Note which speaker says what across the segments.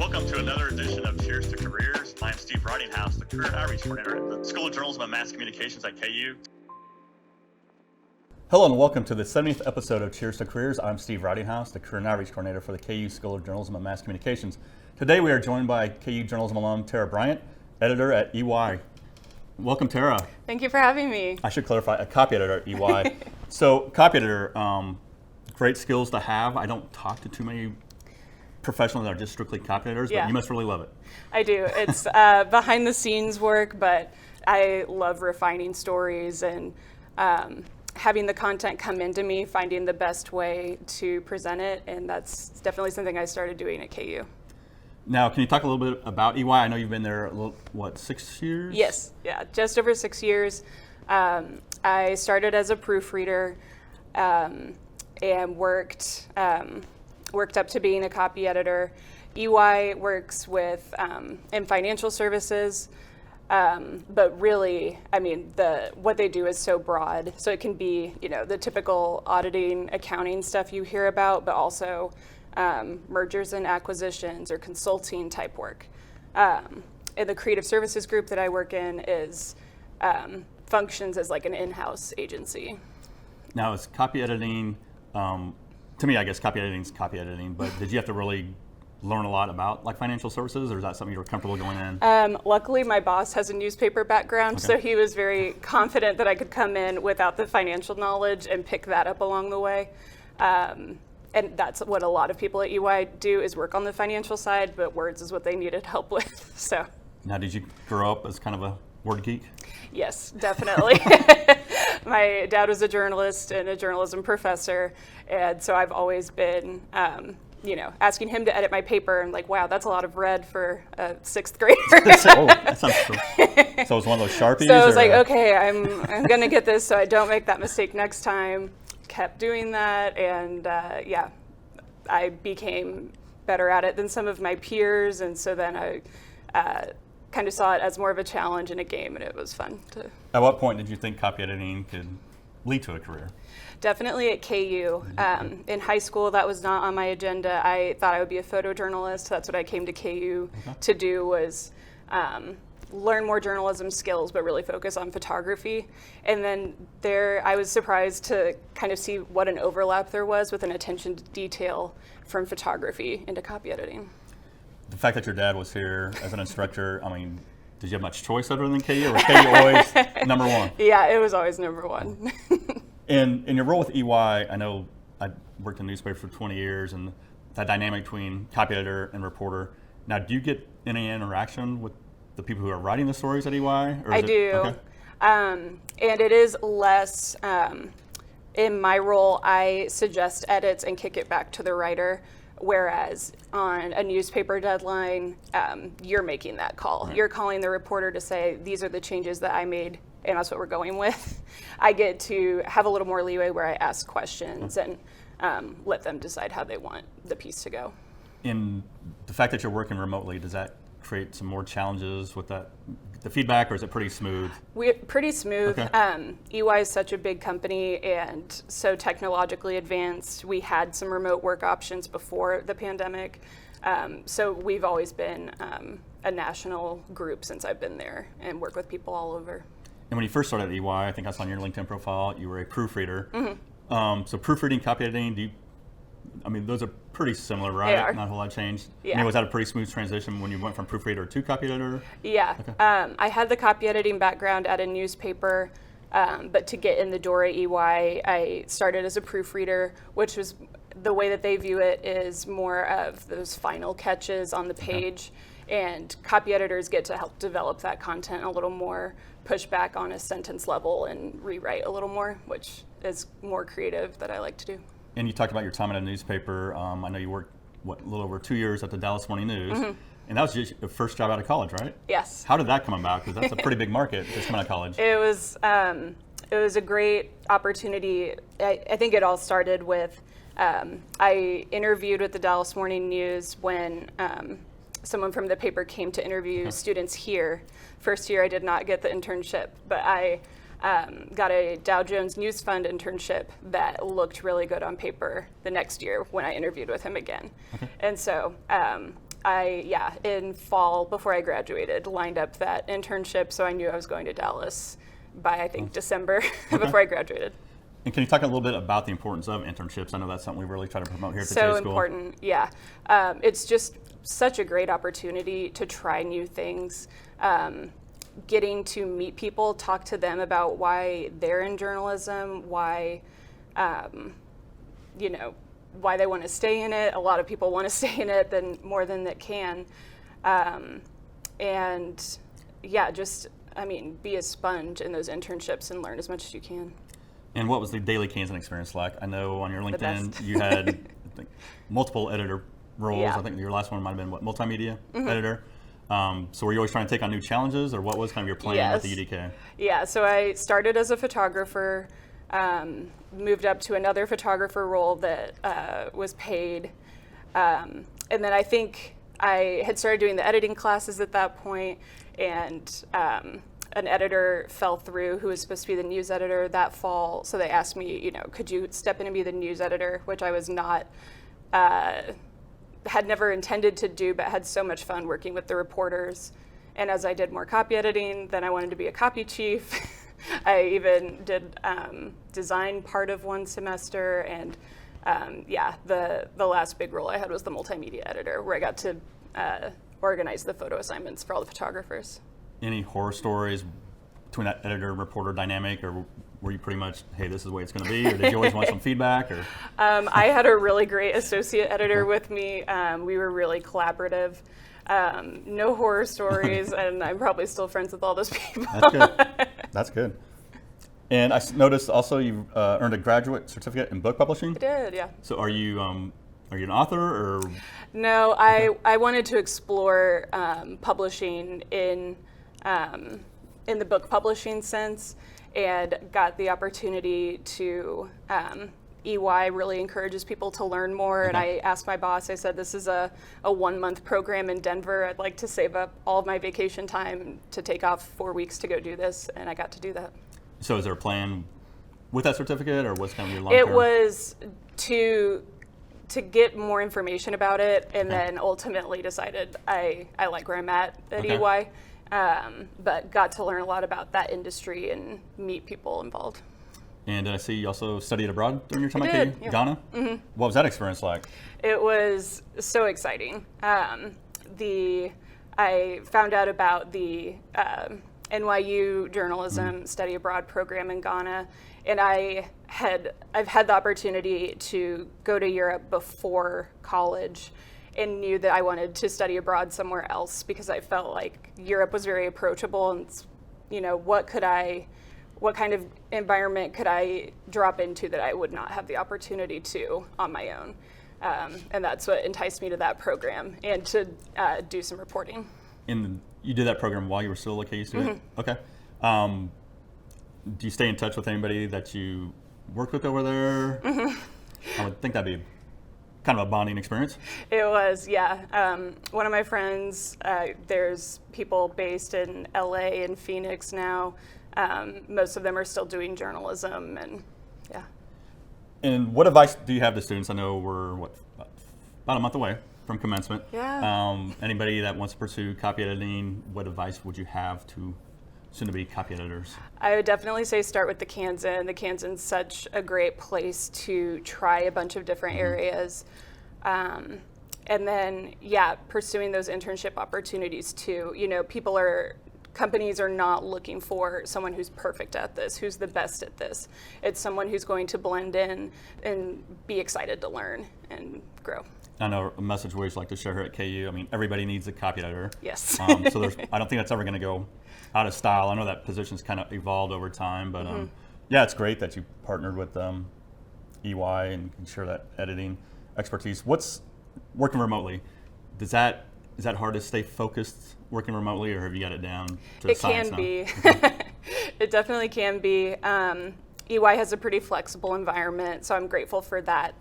Speaker 1: Welcome to another edition of Cheers to Careers. I'm Steve Ridinghouse, the Career Outreach Coordinator at the School of Journalism and Mass Communications at KU.
Speaker 2: Hello and welcome to the 70th episode of Cheers to Careers. I'm Steve Ridinghouse, the Career Outreach Coordinator for the KU School of Journalism and Mass Communications. Today we are joined by KU journalism alum Tara Bryant, editor at EY. Welcome, Tara.
Speaker 3: Thank you for having me.
Speaker 2: I should clarify, a copy editor at EY. So, copy editor, great skills to have. I don't talk to too many professionals that are just strictly copy editors, but you must really love it.
Speaker 3: I do. It's behind the scenes work, but I love refining stories and having the content come into me, finding the best way to present it, and that's definitely something I started doing at KU.
Speaker 2: Now, can you talk a little bit about EY? I know you've been there, 6 years?
Speaker 3: Yes, just over 6 years. I started as a proofreader and worked up to being a copy editor. EY works with in financial services, but really, I mean, what they do is so broad. So it can be, the typical auditing, accounting stuff you hear about, but also mergers and acquisitions or consulting type work. And the creative services group that I work in is functions as like an in-house agency.
Speaker 2: Now, is copy editing, to me, I guess copy editing is copy editing, but did you have to really learn a lot about like financial services, or is that something you were comfortable going in?
Speaker 3: Luckily, my boss has a newspaper background, so he was very confident that I could come in without the financial knowledge and pick that up along the way. And that's what a lot of people at EY do, is work on the financial side, but words is what they needed help with. So.
Speaker 2: Now, did you grow up as kind of a word geek?
Speaker 3: Yes, definitely. My dad was a journalist and a journalism professor, and so I've always been, asking him to edit my paper, and like, wow, that's a lot of red for a sixth grader.
Speaker 2: Oh, that sounds cool. So it was one of those Sharpies?
Speaker 3: So I was like, okay, I'm going to get this so I don't make that mistake next time. Kept doing that, and I became better at it than some of my peers, and so then I kind of saw it as more of a challenge in a game, and it was fun to.
Speaker 2: At what point did you think copy editing could lead to a career?
Speaker 3: Definitely at KU. In high school, that was not on my agenda. I thought I would be a photojournalist. That's what I came to KU to do, was learn more journalism skills, but really focus on photography. And then I was surprised to kind of see what an overlap there was with an attention to detail from photography into copy editing.
Speaker 2: The fact that your dad was here as an instructor, I mean, did you have much choice other than KU, or was KU always number one?
Speaker 3: Yeah, it was always number one.
Speaker 2: In your role with EY, I know I worked in newspapers for 20 years, and that dynamic between copy editor and reporter. Now, do you get any interaction with the people who are writing the stories at EY?
Speaker 3: I do. Okay. And it is less, in my role, I suggest edits and kick it back to the writer. Whereas on a newspaper deadline, you're making that call. Right. You're calling the reporter to say, these are the changes that I made, and that's what we're going with. I get to have a little more leeway where I ask questions and let them decide how they want the piece to go. In
Speaker 2: the fact that you're working remotely, does that create some more challenges with the feedback, or is it pretty smooth?
Speaker 3: Pretty smooth. Okay. EY is such a big company and so technologically advanced. We had some remote work options before the pandemic. So we've always been a national group since I've been there and work with people all over.
Speaker 2: And when you first started at EY, I think I saw on your LinkedIn profile, you were a proofreader. Mm-hmm. So proofreading, copy editing, those are pretty similar, right?
Speaker 3: They are.
Speaker 2: Not a whole lot changed.
Speaker 3: Yeah.
Speaker 2: Was that a pretty smooth transition when you went from proofreader to copy editor?
Speaker 3: Yeah. Okay. I had the copy editing background at a newspaper, but to get in the door at EY, I started as a proofreader, which was the way that they view it is more of those final catches on the page. Okay. And copy editors get to help develop that content a little more, push back on a sentence level and rewrite a little more, which is more creative that I like to do.
Speaker 2: And you talked about your time at a newspaper. I know you worked, a little over 2 years at the Dallas Morning News. Mm-hmm. And that was just your first job out of college, right?
Speaker 3: Yes.
Speaker 2: How did that come about? Because that's a pretty big market just coming out of college.
Speaker 3: It was a great opportunity. I think it all started with, I interviewed with the Dallas Morning News when someone from the paper came to interview students here. First year I did not get the internship, but I got a Dow Jones News Fund internship that looked really good on paper the next year when I interviewed with him again. Okay. And so in fall before I graduated, lined up that internship, so I knew I was going to Dallas by I think December before I graduated.
Speaker 2: And can you talk a little bit about the importance of internships? I know that's something we really try to promote here at the
Speaker 3: So
Speaker 2: J School.
Speaker 3: important, yeah. It's just such a great opportunity to try new things. Getting to meet people, talk to them about why they're in journalism, why why they want to stay in it. A lot of people want to stay in it more than that can. And yeah, just, be a sponge in those internships and learn as much as you can.
Speaker 2: And what was the daily Kansan experience like? I know on your LinkedIn
Speaker 3: best.
Speaker 2: you had I think, multiple editor roles.
Speaker 3: Yeah.
Speaker 2: I think your last one might have been multimedia editor. So were you always trying to take on new challenges, or what was kind of your plan with the UDK?
Speaker 3: Yeah, so I started as a photographer, moved up to another photographer role that was paid. And then I think I had started doing the editing classes at that point, and an editor fell through who was supposed to be the news editor that fall. So they asked me, could you step in and be the news editor, which I was not, had never intended to do, but had so much fun working with the reporters. And as I did more copy editing, then I wanted to be a copy chief. I even did design part of one semester, and the last big role I had was the multimedia editor, where I got to organize the photo assignments for all the photographers.
Speaker 2: Any horror stories between that editor-reporter dynamic, or were you pretty much, hey, this is the way it's going to be, or did you always want some feedback? Or
Speaker 3: I had a really great associate editor with me. We were really collaborative. No horror stories, and I'm probably still friends with all those people.
Speaker 2: That's good. That's good. And I noticed also you earned a graduate certificate in book publishing.
Speaker 3: I did, yeah.
Speaker 2: So are you an author, or?
Speaker 3: No, I wanted to explore publishing in the book publishing sense, and got the opportunity to. EY really encourages people to learn more, and I asked my boss, I said, this is a 1-month program in Denver. I'd like to save up all of my vacation time to take off 4 weeks to go do this, and I got to do that.
Speaker 2: So is there a plan with that certificate, or what's kind of your long-term?
Speaker 3: It was to get more information about it, and then ultimately decided I like where I'm at EY, but got to learn a lot about that industry and meet people involved.
Speaker 2: And I see you also studied abroad during your time at KU,
Speaker 3: yeah.
Speaker 2: Ghana. Mm-hmm. What was that experience like?
Speaker 3: It was so exciting. I found out about the NYU journalism study abroad program in Ghana, and I've had the opportunity to go to Europe before college, and knew that I wanted to study abroad somewhere else because I felt like Europe was very approachable, and what kind of environment could I drop into that I would not have the opportunity to on my own? And that's what enticed me to that program, and to do some reporting.
Speaker 2: And you did that program while you were still a KU student? Okay. Do you stay in touch with anybody that you worked with over there? I would think that'd be kind of a bonding experience.
Speaker 3: It was, yeah. One of my friends, there's people based in LA and Phoenix now. Most of them are still doing journalism, and yeah.
Speaker 2: And what advice do you have to students? I know we're about a month away from commencement.
Speaker 3: Yeah.
Speaker 2: Anybody that wants to pursue copy editing, what advice would you have to soon-to-be copy editors?
Speaker 3: I would definitely say start with the Kansan. The Kansan's such a great place to try a bunch of different areas. And then, pursuing those internship opportunities too. Companies are not looking for someone who's perfect at this, who's the best at this. It's someone who's going to blend in and be excited to learn and grow.
Speaker 2: I know a message we always like to share here at KU. I mean, everybody needs a copy editor.
Speaker 3: Yes.
Speaker 2: So I don't think that's ever going to go out of style. I know that position's kind of evolved over time, but it's great that you partnered with EY and can share that editing expertise. What's working remotely? Is that hard to stay focused working remotely, or have you got it down to science now?
Speaker 3: It can be. It definitely can be. EY has a pretty flexible environment, so I'm grateful for that.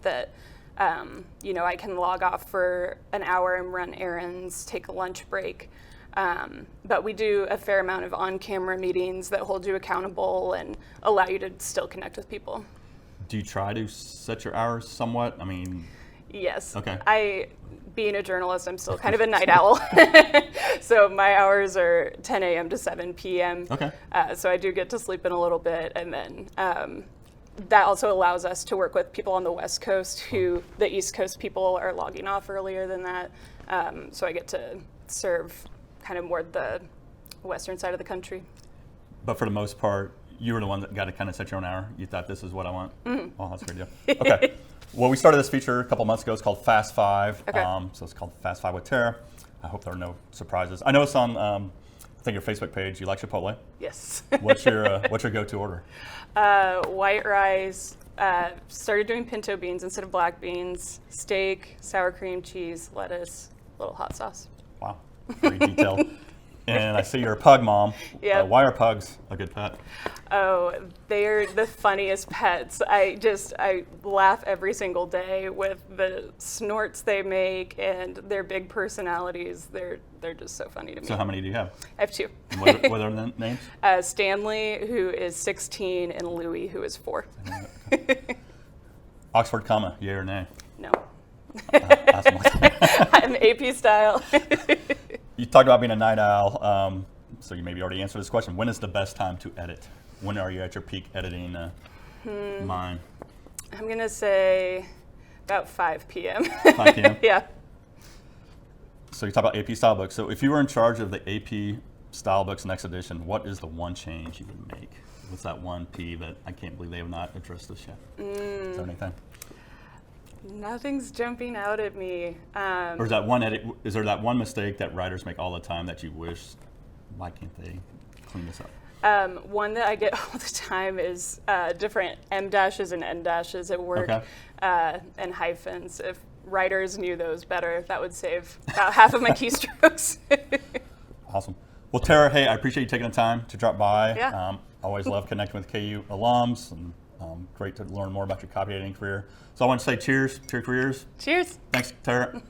Speaker 3: I can log off for an hour and run errands, take a lunch break. But we do a fair amount of on-camera meetings that hold you accountable and allow you to still connect with people.
Speaker 2: Do you try to set your hours somewhat? I mean,
Speaker 3: yes.
Speaker 2: Okay.
Speaker 3: being a journalist, I'm still kind of a night owl. So my hours are 10 a.m. to 7 p.m.
Speaker 2: Okay.
Speaker 3: So I do get to sleep in a little bit, and then that also allows us to work with people on the West Coast who the East Coast people are logging off earlier than that. So I get to serve kind of more the western side of the country.
Speaker 2: But for the most part, you were the one that got to kind of set your own hour. You thought, this is what I want. Oh, that's a great deal. Okay. Well, we started this feature a couple months ago. It's called Fast Five.
Speaker 3: Okay.
Speaker 2: So it's called Fast Five with Tara. I hope there are no surprises. I know it's on, I think, your Facebook page. You like Chipotle.
Speaker 3: Yes.
Speaker 2: What's your go-to order?
Speaker 3: White rice. Started doing pinto beans instead of black beans. Steak, sour cream, cheese, lettuce, little hot sauce.
Speaker 2: Wow, very detailed. And I see you're a pug mom.
Speaker 3: Yep.
Speaker 2: Why are pugs a good pet?
Speaker 3: Oh, they're the funniest pets. I laugh every single day with the snorts they make and their big personalities. They're just so funny to me.
Speaker 2: So how many do you have?
Speaker 3: I have 2.
Speaker 2: What are the names?
Speaker 3: Stanley, who is 16, and Louie, who is 4.
Speaker 2: Okay. Oxford comma, yay or nay?
Speaker 3: No.
Speaker 2: I'm
Speaker 3: AP style.
Speaker 2: You talked about being a night owl, so you maybe already answered this question. When is the best time to edit? When are you at your peak editing mind?
Speaker 3: I'm going to say about 5 p.m.
Speaker 2: 5 p.m.?
Speaker 3: Yeah.
Speaker 2: So you talk about AP style books. So if you were in charge of the AP style books next edition, what is the one change you would make? What's that one P that I can't believe they have not addressed this yet? Is there anything?
Speaker 3: Nothing's jumping out at me.
Speaker 2: Or is that one edit? Is there that one mistake that writers make all the time that you wish, why can't they clean this up?
Speaker 3: One that I get all the time is different M dashes and N dashes at work,
Speaker 2: Okay.
Speaker 3: and hyphens. If writers knew those better, that would save about half of my keystrokes.
Speaker 2: Awesome. Well, Tara, hey, I appreciate you taking the time to drop by.
Speaker 3: Yeah.
Speaker 2: Always love connecting with KU alums, and great to learn more about your copy editing career. So I want to say cheers to your careers.
Speaker 3: Cheers.
Speaker 2: Thanks, Tara.